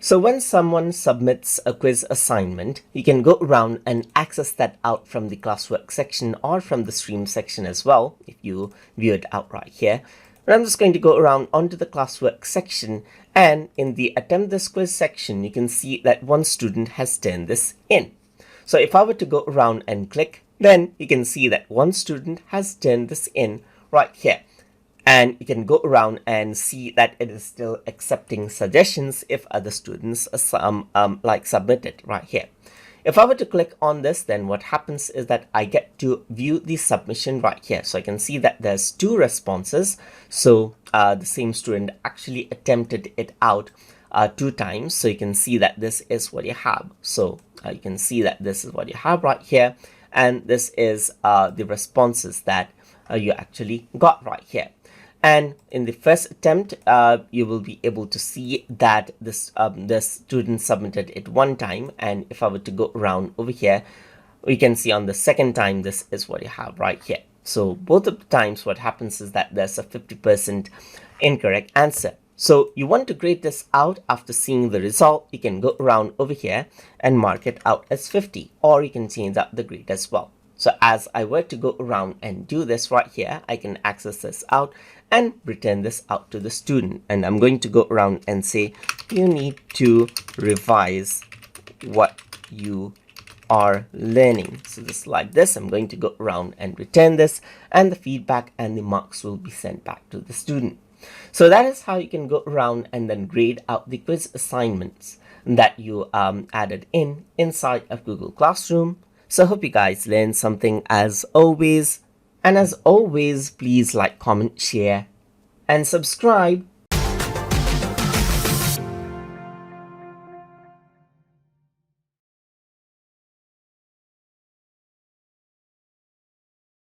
So when someone submits a quiz assignment, you can go around and access that out from the classwork section or from the stream section as well, if you view it out right here. And I'm just going to go around onto the classwork section, and in the attempt this quiz section, you can see that one student has turned this in. So if I were to go around and click, then you can see that one student has turned this in right here. And you can go around and see that it is still accepting suggestions if other students submit it right here. If I were to click on this, then what happens is that I get to view the submission right here. So I can see that there's two responses. So the same student actually attempted it out 2 times. So you can see that this is what you have. So you can see that this is what you have right here. And this is the responses that you actually got right here. And in the first attempt, you will be able to see that this the student submitted it 1 time. And if I were to go around over here, we can see on the second time, this is what you have right here. So both of the times, what happens is that there's a 50% incorrect answer. So you want to grade this out after seeing the result. You can go around over here and mark it out as 50, or you can change out the grade as well. So as I were to go around and do this right here, I can access this out and return this out to the student. And I'm going to go around and say, you need to revise what you are learning. So just like this, I'm going to go around and return this, and the feedback and the marks will be sent back to the student. So that is how you can go around and then grade out the quiz assignments that you added inside of Google Classroom. So I hope you guys learned something as always. And as always, please like, comment, share, and subscribe.